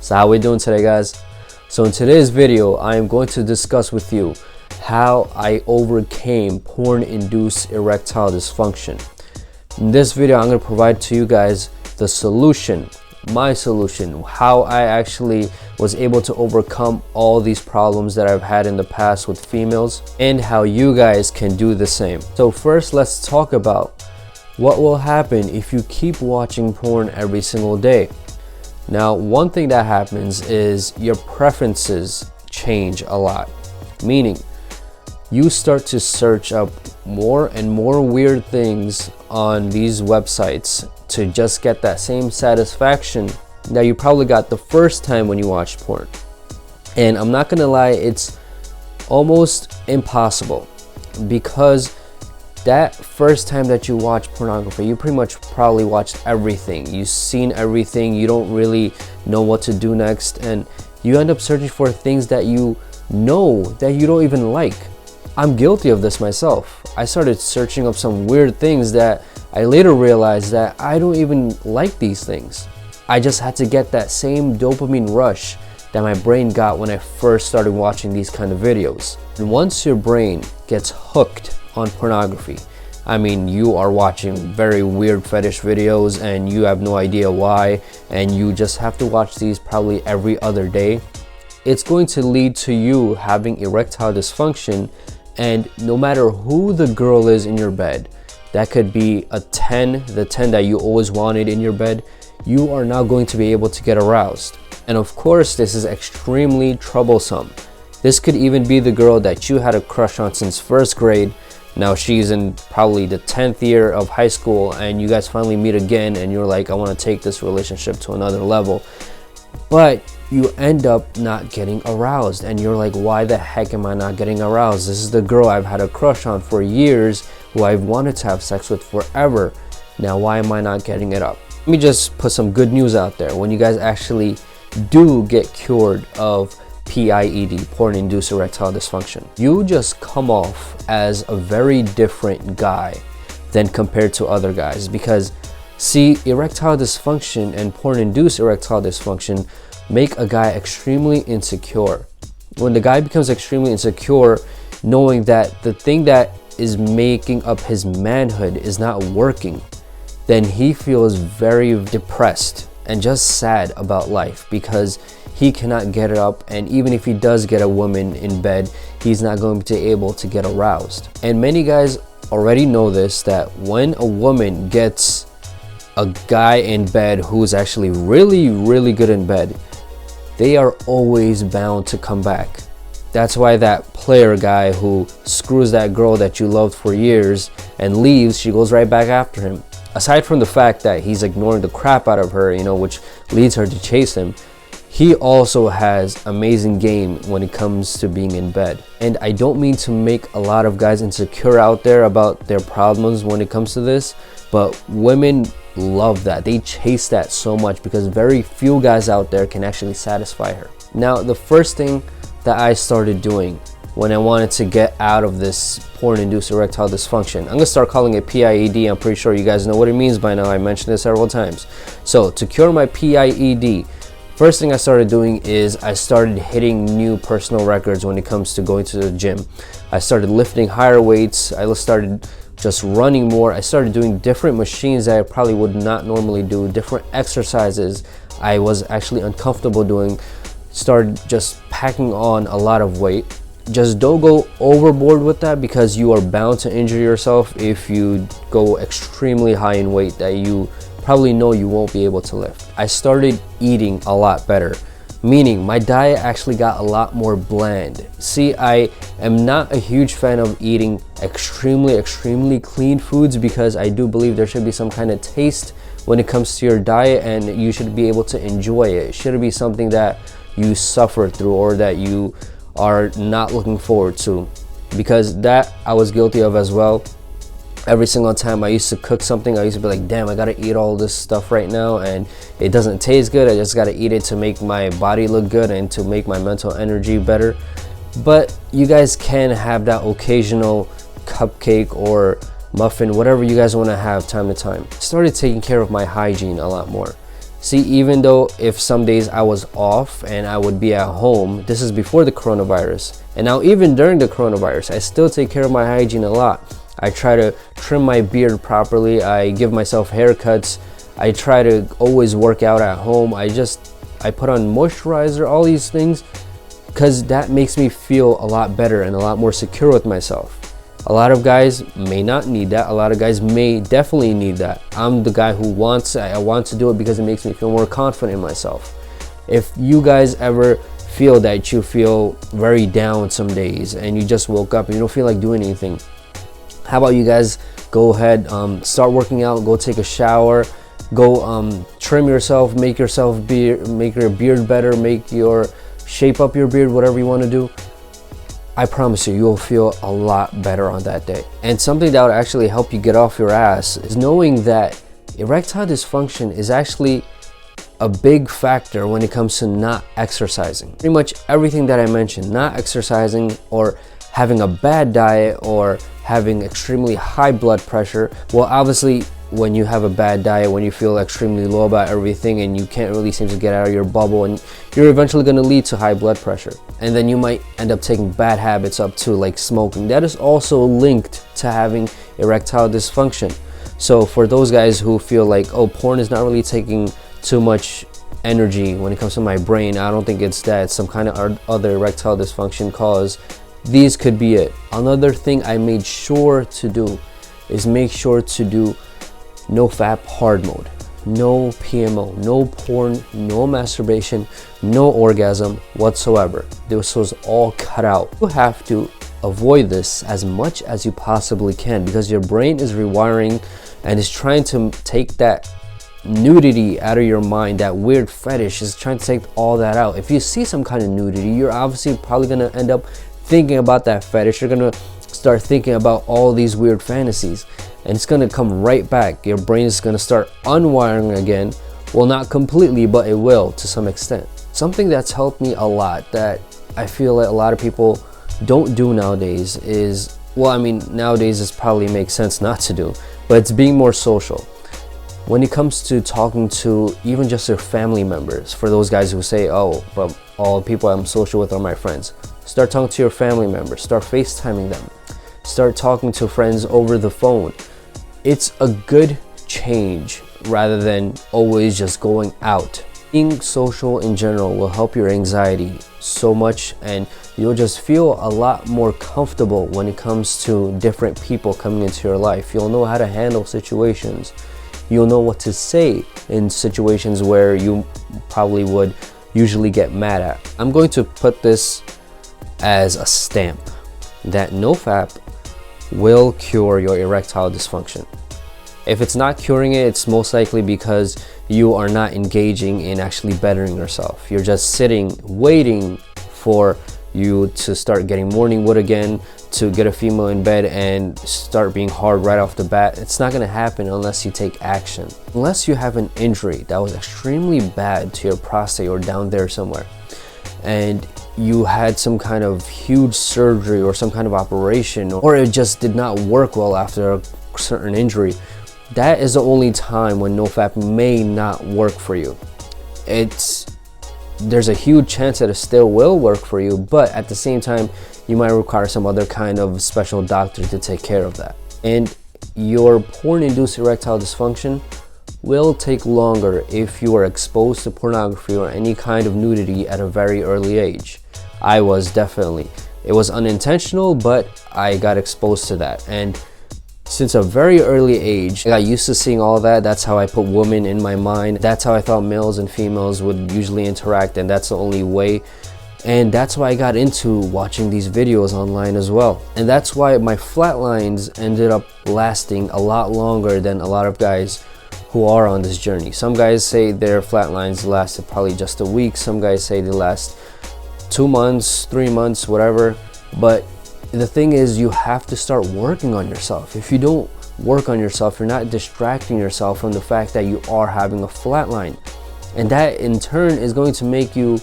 So how we doing today, guys? So in today's video, I am going to discuss with you how I overcame porn-induced erectile dysfunction. In this video, I'm going to provide to you guys the solution, my solution, how I actually was able to overcome all these problems that I've had in the past with females, and how you guys can do the same. So first, let's talk about what will happen if you keep watching porn every single day. Now, one thing that happens is your preferences change a lot, meaning you start to search up more and more weird things on these websites to just get that same satisfaction that you probably got the first time when you watched porn. And I'm not gonna lie, it's almost impossible, because that first time that you watch pornography, you pretty much probably watched everything. You've seen everything. You don't really know what to do next, and you end up searching for things that you know that you don't even like. I'm guilty of this myself. I started searching up some weird things that I later realized that I don't even like these things. I just had to get that same dopamine rush that my brain got when I first started watching these kind of videos. And once your brain gets hooked on pornography, I mean, you are watching very weird fetish videos and you have no idea why, and you just have to watch these probably every other day. It's going to lead to you having erectile dysfunction, and no matter who the girl is in your bed, that could be a 10, the 10 that you always wanted in your bed, you are now going to be able to get aroused. And of course, this is extremely troublesome. This could even be the girl that you had a crush on since first grade. Now she's in probably the 10th year of high school, and you guys finally meet again and you're like, I want to take this relationship to another level. But you end up not getting aroused, and you're like, why the heck am I not getting aroused? This is the girl I've had a crush on for years, who I've wanted to have sex with forever. Now why am I not getting it up? Let me just put some good news out there. When you guys actually do get cured of PIED, porn-induced erectile dysfunction, you just come off as a very different guy than compared to other guys. Because see, erectile dysfunction and porn-induced erectile dysfunction make a guy extremely insecure. When the guy becomes extremely insecure, knowing that the thing that is making up his manhood is not working, then he feels very depressed and just sad about life, because he cannot get it up, and even if he does get a woman in bed, he's not going to be able to get aroused. And many guys already know this, that when a woman gets a guy in bed who's actually really good in bed, they are always bound to come back. That's why that player guy who screws that girl that you loved for years and leaves, she goes right back after him. Aside from the fact that he's ignoring the crap out of her, you know, which leads her to chase him, he also has amazing game when it comes to being in bed. And I don't mean to make a lot of guys insecure out there about their problems when it comes to this, but women love that. They chase that so much, because very few guys out there can actually satisfy her. Now, the first thing that I started doing when I wanted to get out of this porn-induced erectile dysfunction, I'm gonna start calling it PIED. I'm pretty sure you guys know what it means by now. I mentioned it several times. So to cure my PIED, first thing I started doing is I started hitting new personal records when it comes to going to the gym. I started lifting higher weights. I started just running more. I started doing different machines that I probably would not normally do, different exercises I was actually uncomfortable doing. Started just packing on a lot of weight. Just don't go overboard with that, because you are bound to injure yourself if you go extremely high in weight that you probably know you won't be able to lift. I started eating a lot better, meaning my diet actually got a lot more bland. See, I am not a huge fan of eating extremely clean foods, because I do believe there should be some kind of taste when it comes to your diet, and you should be able to enjoy it. It shouldn't be something that you suffer through or that you are not looking forward to, because that I was guilty of as well. Every single time I used to cook something, I used to be like, damn, I gotta eat all this stuff right now, and it doesn't taste good. I just gotta eat it to make my body look good and to make my mental energy better. But you guys can have that occasional cupcake or muffin, whatever you guys want to have time to time. Started taking care of my hygiene a lot more. See, even though if some days I was off and I would be at home, this is before the coronavirus, and now even during the coronavirus, I still take care of my hygiene a lot. I try to trim my beard properly, I give myself haircuts, I try to always work out at home, I put on moisturizer, all these things, because that makes me feel a lot better and a lot more secure with myself. A lot of guys may not need that. A lot of guys may definitely need that. I'm the guy who I want to do it because it makes me feel more confident in myself. If you guys ever feel that you feel very down some days and you just woke up and you don't feel like doing anything, how about you guys go ahead, start working out, go take a shower, go trim yourself, make your beard better, shape up your beard, whatever you want to do. I promise you, you'll feel a lot better on that day. And something that would actually help you get off your ass is knowing that erectile dysfunction is actually a big factor when it comes to not exercising. Pretty much everything that I mentioned, not exercising or having a bad diet or having extremely high blood pressure. Well, obviously, when you have a bad diet, when you feel extremely low about everything and you can't really seem to get out of your bubble, and you're eventually going to lead to high blood pressure. And then you might end up taking bad habits up too, like smoking. That is also linked to having erectile dysfunction. So for those guys who feel like, oh, porn is not really taking too much energy when it comes to my brain, I don't think it's that. It's some kind of other erectile dysfunction cause. These could be it. Another thing I made sure to do is make sure to do NoFap hard mode. No PMO, no porn, no masturbation, no orgasm whatsoever. This was all cut out. You have to avoid this as much as you possibly can because your brain is rewiring and is trying to take that nudity out of your mind. That weird fetish is trying to take all that out. If you see some kind of nudity, you're obviously probably going to end up thinking about that fetish. You're going to start thinking about all these weird fantasies, and it's going to come right back. Your brain is going to start unwiring again. Well, not completely, but it will to some extent. Something that's helped me a lot that I feel that a lot of people don't do nowadays is, well, I mean, nowadays it probably makes sense not to do, but it's being more social. When it comes to talking to even just your family members, for those guys who say, oh, but all the people I'm social with are my friends, start talking to your family members, start FaceTiming them, start talking to friends over the phone. It's a good change rather than always just going out. Being social in general will help your anxiety so much, and you'll just feel a lot more comfortable when it comes to different people coming into your life. You'll know how to handle situations. You'll know what to say in situations where you probably would usually get mad at. I'm going to put this as a stamp that NoFap will cure your erectile dysfunction. If it's not curing it, it's most likely because you are not engaging in actually bettering yourself. You're just sitting, waiting for you to start getting morning wood again, to get a female in bed and start being hard right off the bat. It's not gonna happen unless you take action. Unless you have an injury that was extremely bad to your prostate or down there somewhere, and you had some kind of huge surgery or some kind of operation, or it just did not work well after a certain injury, that is the only time when NoFap may not work for you. There's a huge chance that it still will work for you, but at the same time, you might require some other kind of special doctor to take care of that. And your porn-induced erectile dysfunction will take longer if you are exposed to pornography or any kind of nudity at a very early age. I was definitely. It was unintentional, but I got exposed to that. And since a very early age, I got used to seeing all that. That's how I put women in my mind. That's how I thought males and females would usually interact, and that's the only way. And that's why I got into watching these videos online as well. And that's why my flatlines ended up lasting a lot longer than a lot of guys who are on this journey. Some guys say their flatlines lasted probably just a week. Some guys say they last 2 months, 3 months, whatever. But the thing is, you have to start working on yourself. If you don't work on yourself, you're not distracting yourself from the fact that you are having a flatline. And that in turn is going to make you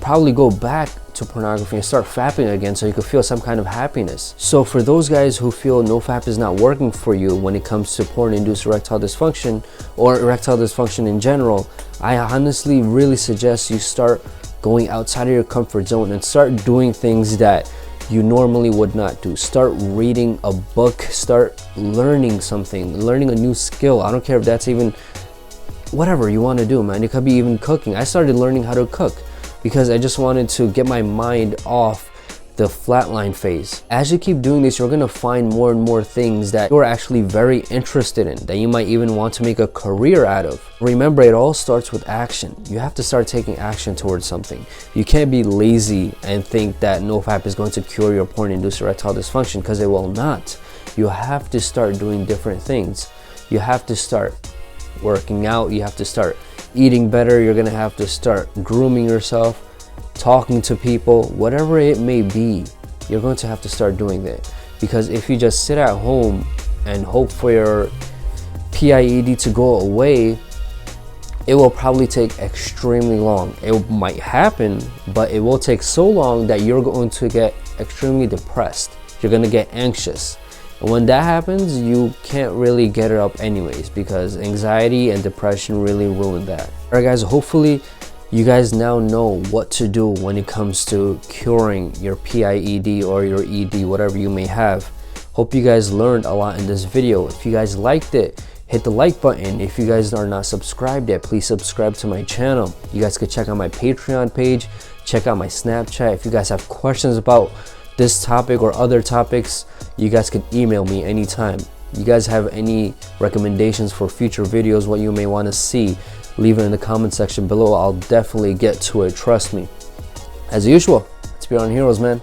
probably go back to pornography and start fapping again so you could feel some kind of happiness. So for those guys who feel NoFap is not working for you when it comes to porn-induced erectile dysfunction or erectile dysfunction in general, I honestly really suggest you start going outside of your comfort zone and start doing things that you normally would not do. Start reading a book, start learning something, learning a new skill. I don't care if that's even whatever you want to do, man. It could be even cooking. I started learning how to cook because I just wanted to get my mind off the flatline phase. As you keep doing this, you're gonna find more and more things that you're actually very interested in, that you might even want to make a career out of. Remember, it all starts with action. You have to start taking action towards something. You can't be lazy and think that NoFap is going to cure your porn-induced erectile dysfunction, because it will not. You have to start doing different things. You have to start working out, you have to start eating better, you're gonna have to start grooming yourself, talking to people, whatever it may be. You're going to have to start doing that, because if you just sit at home and hope for your PIED to go away, it will probably take extremely long. It might happen, but it will take so long that you're going to get extremely depressed. You're gonna get anxious. And when that happens, you can't really get it up anyways, because anxiety and depression really ruin that. Alright guys, hopefully you guys now know what to do when it comes to curing your PIED or your ED, whatever you may have. Hope you guys learned a lot in this video. If you guys liked it, hit the like button. If you guys are not subscribed yet, please subscribe to my channel. You guys could check out my Patreon page, check out my Snapchat. If you guys have questions about this topic or other topics, you guys can email me anytime. You guys have any recommendations for future videos, what you may want to see, leave it in the comment section below. I'll definitely get to it, trust me. As usual, it's Beyond Heroes, man.